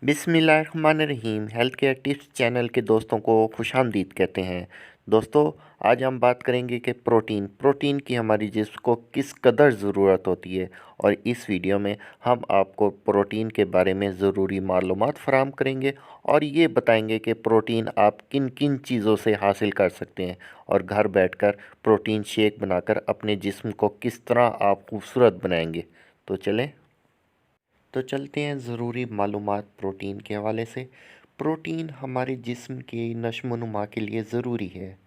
बिस्मिल्लाहिर्रहमानिर्रहीम। Health care tips channel के दोस्तों को खुशामदीद कहते हैं। दोस्तों, आज हम बात करेंगे कि प्रोटीन की हमारी जिस्म को किस कदर ज़रूरत होती है, और इस वीडियो में हम आपको प्रोटीन के बारे में ज़रूरी मालूमात फराहम करेंगे और ये बताएंगे कि प्रोटीन आप किन किन चीज़ों से हासिल कर सकते हैं और घर बैठकर प्रोटीन शेक बनाकर अपने जिस्म को किस तरह आप खूबसूरत बनाएंगे। तो चलते हैं ज़रूरी मालूमात प्रोटीन के हवाले से। प्रोटीन हमारे जिस्म के नशो-नुमा के लिए ज़रूरी है।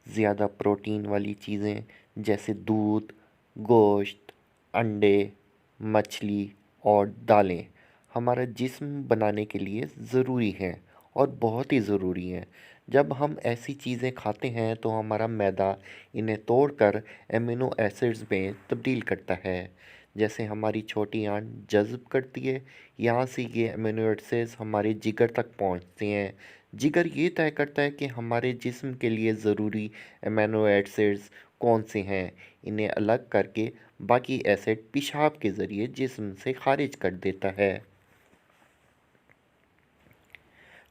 ज़्यादा प्रोटीन वाली चीज़ें जैसे दूध, गोश्त, अंडे, मछली और दालें हमारा जिस्म बनाने के लिए ज़रूरी हैं और बहुत ही ज़रूरी हैं। जब हम ऐसी चीज़ें खाते हैं तो हमारा मैदा इन्हें तोड़कर एमिनो एसिड्स में तब्दील करता है, जैसे हमारी छोटी आंत जज़्ब करती है। यहाँ से ये अमीनो एसिड्स हमारे जिगर तक पहुँचते हैं। जिगर ये तय करता है कि हमारे जिस्म के लिए ज़रूरी अमीनो एसिड्स कौन से हैं। इन्हें अलग करके बाकी एसिड पेशाब के ज़रिए जिस्म से खारिज कर देता है।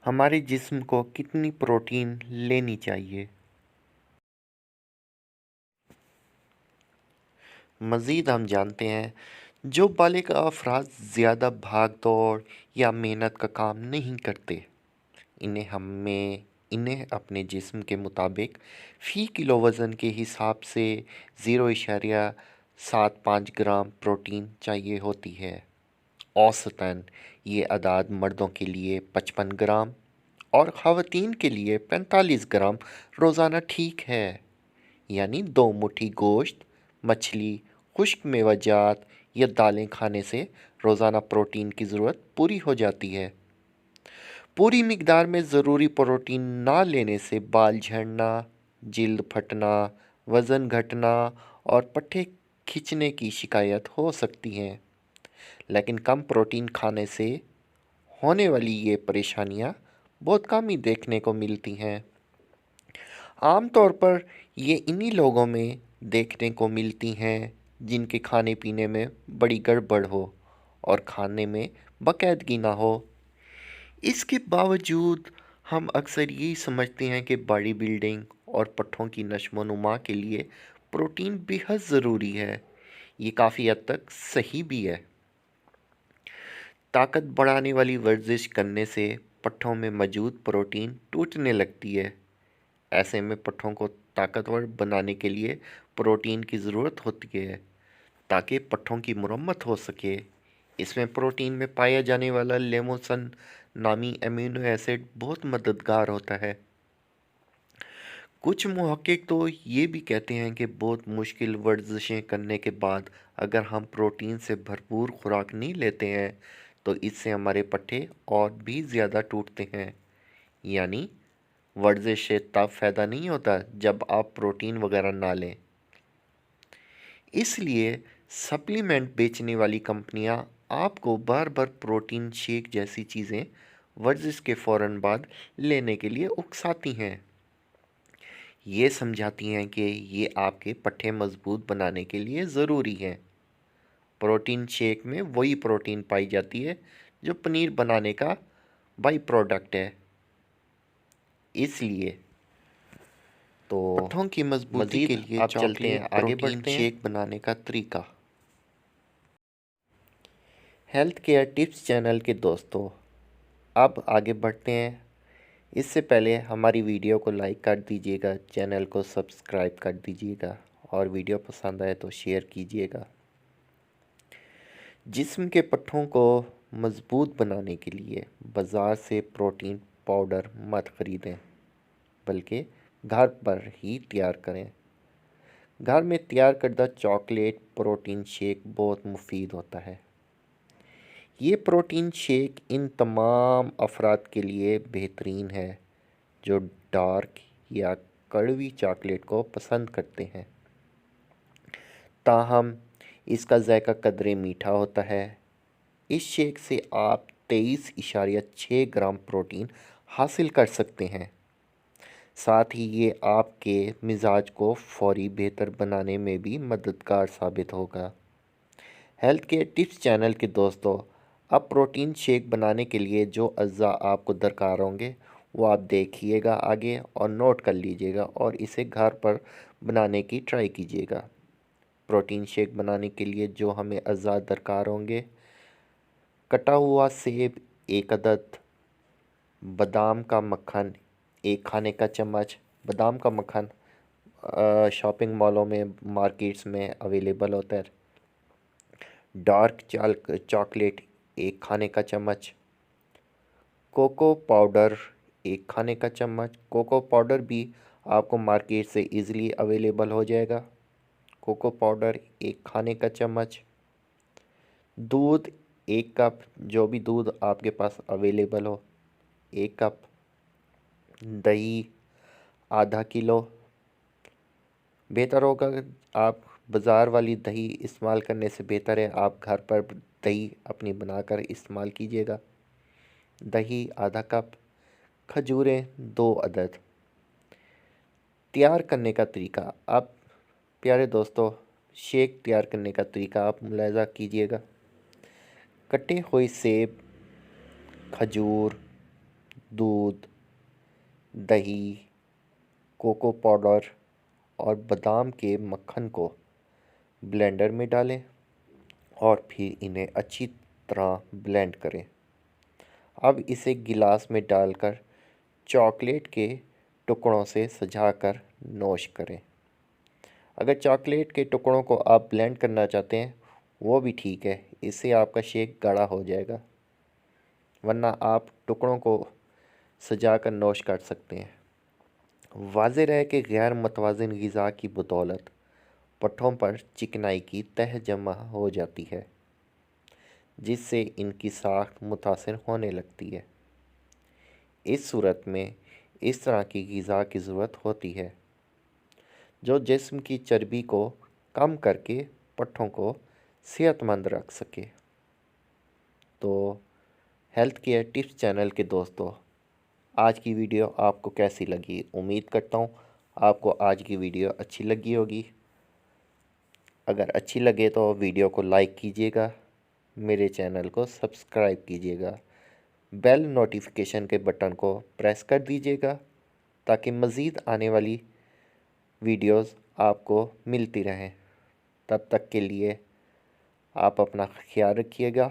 हमारे जिस्म को कितनी प्रोटीन लेनी चाहिए? मज़ीद हम जानते हैं, जो बालिग अफराद ज़्यादा भाग दौड़ या मेहनत का काम नहीं करते, इन्हें अपने जिस्म के मुताबिक फ़ी किलो वज़न के हिसाब से 0.75 ग्राम प्रोटीन चाहिए होती है। औसतन ये अदाद मर्दों के लिए 55 ग्राम और ख़वातीन के लिए 45 ग्राम रोज़ाना ठीक है। यानी 2 मुट्ठी गोश्त, मछली, खुश्क मेवाजात या दालें खाने से रोज़ाना प्रोटीन की ज़रूरत पूरी हो जाती है। पूरी मिकदार में ज़रूरी प्रोटीन ना लेने से बाल झड़ना, जिल्द फटना, वज़न घटना और पट्टे खिंचने की शिकायत हो सकती है। लेकिन कम प्रोटीन खाने से होने वाली ये परेशानियां बहुत कम ही देखने को मिलती हैं। आमतौर पर ये इन्हीं लोगों में देखने को मिलती हैं जिनके खाने पीने में बड़ी गड़बड़ हो और खाने में बाकायदगी ना हो। इसके बावजूद हम अक्सर यही समझते हैं कि बॉडी बिल्डिंग और पट्ठों की नशो-नुमा के लिए प्रोटीन बेहद ज़रूरी है। ये काफ़ी हद तक सही भी है। ताकत बढ़ाने वाली वर्जिश करने से पट्ठों में मौजूद प्रोटीन टूटने लगती है। ऐसे में पट्ठों को ताकतवर बनाने के लिए प्रोटीन की ज़रूरत होती है ताकि पट्ठों की मुरम्मत हो सके। इसमें प्रोटीन में पाया जाने वाला लेमोसन नामी अमीनो एसिड बहुत मददगार होता है। कुछ मुहक्किक तो ये भी कहते हैं कि बहुत मुश्किल वर्जिशें करने के बाद अगर हम प्रोटीन से भरपूर खुराक नहीं लेते हैं तो इससे हमारे पट्टे और भी ज़्यादा टूटते हैं। यानी वर्जिश से तब फ़ायदा नहीं होता जब आप प्रोटीन वगैरह ना लें। इसलिए सप्लीमेंट बेचने वाली कंपनियां आपको बार बार प्रोटीन शेक जैसी चीज़ें वर्जिश के फ़ौरन बाद लेने के लिए उकसाती हैं। ये समझाती हैं कि ये आपके पट्टे मज़बूत बनाने के लिए ज़रूरी हैं। प्रोटीन शेक में वही प्रोटीन पाई जाती है जो पनीर बनाने का बाई प्रोडक्ट है। इसलिए तो पट्ठों की मजबूती के लिए आप चलते हैं, आगे प्रोटीन बढ़ते हैं। शेक बनाने का तरीका। हेल्थ केयर टिप्स चैनल के दोस्तों, अब आगे बढ़ते हैं। इससे पहले हमारी वीडियो को लाइक कर दीजिएगा, चैनल को सब्सक्राइब कर दीजिएगा और वीडियो पसंद आए तो शेयर कीजिएगा। जिस्म के पट्ठों को मज़बूत बनाने के लिए बाज़ार से प्रोटीन पाउडर मत ख़रीदें, बल्कि घर पर ही तैयार करें। घर में तैयार करदा चॉकलेट प्रोटीन शेक बहुत मुफीद होता है। ये प्रोटीन शेक इन तमाम अफराद के लिए बेहतरीन है जो डार्क या कड़वी चॉकलेट को पसंद करते हैं। ताहम इसका जायका कदरे मीठा होता है। इस शेक से आप 23.6 ग्राम प्रोटीन हासिल कर सकते हैं। साथ ही ये आपके मिजाज को फौरी बेहतर बनाने में भी मददगार साबित होगा। हेल्थ केयर टिप्स चैनल के दोस्तों, اب پروٹین شیک بنانے کے لیے جو اجزاء آپ کو درکار ہوں گے وہ آپ دیکھیے گا آگے اور نوٹ کر لیجئے گا اور اسے گھر پر بنانے کی ٹرائی کیجئے گا۔ پروٹین شیک بنانے کے لیے جو ہمیں اجزاء درکار ہوں گے: کٹا ہوا سیب 1 عدد، بادام کا مکھن 1 کھانے کا چمچ۔ بادام کا مکھن شاپنگ مالوں میں، مارکیٹس میں اویلیبل ہوتا ہے۔ ڈارک چاکلیٹ 1 کھانے کا چمچ۔ کوکو پاؤڈر 1 کھانے کا چمچ۔ کوکو پاؤڈر بھی آپ کو مارکیٹ سے ایزیلی اویلیبل ہو جائے گا۔ کوکو پاؤڈر 1 کھانے کا چمچ۔ دودھ 1 کپ، جو بھی دودھ آپ کے پاس اویلیبل ہو 1 کپ۔ دہی ½ کلو۔ بہتر ہوگا آپ بازار والی دہی استعمال کرنے سے بہتر ہے آپ گھر پر دہی اپنی بنا کر استعمال کیجئے گا۔ دہی ½ کپ۔ کھجوریں 2 عدد۔ تیار کرنے کا طریقہ: اب پیارے دوستو، شیک تیار کرنے کا طریقہ آپ ملاحظہ کیجئے گا۔ کٹے ہوئے سیب، کھجور، دودھ، دہی، کوکو پاؤڈر اور بادام کے مکھن کو بلینڈر میں ڈالیں اور پھر انہیں اچھی طرح بلینڈ کریں۔ اب اسے گلاس میں ڈال کر چاکلیٹ کے ٹکڑوں سے سجا کر نوش کریں۔ اگر چاکلیٹ کے ٹکڑوں کو آپ بلینڈ کرنا چاہتے ہیں وہ بھی ٹھیک ہے، اس سے آپ کا شیک گاڑھا ہو جائے گا، ورنہ آپ ٹکڑوں کو سجا کر نوش کر سکتے ہیں۔ واضح رہے کہ غیر متوازن غذا کی بدولت پٹھوں پر چکنائی کی تہ جمع ہو جاتی ہے، جس سے ان کی ساخت متاثر ہونے لگتی ہے۔ اس صورت میں اس طرح کی غذا کی ضرورت ہوتی ہے جو جسم کی چربی کو کم کر کے پٹھوں کو صحت مند رکھ سکے۔ تو ہیلتھ کیئر ٹپس چینل کے دوستو، آج کی ویڈیو آپ کو کیسی لگی؟ امید کرتا ہوں آپ کو آج کی ویڈیو اچھی لگی ہوگی۔ اگر اچھی لگے تو ویڈیو کو لائک کیجئے گا، میرے چینل کو سبسکرائب کیجئے گا، بیل نوٹیفیکیشن کے بٹن کو پریس کر دیجئے گا تاکہ مزید آنے والی ویڈیوز آپ کو ملتی رہیں۔ تب تک کے لیے آپ اپنا خیال رکھیے گا،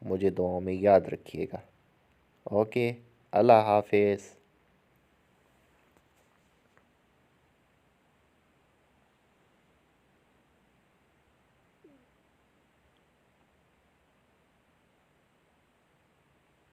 مجھے دعاؤں میں یاد رکھیے گا۔ اوکے، اللہ حافظ۔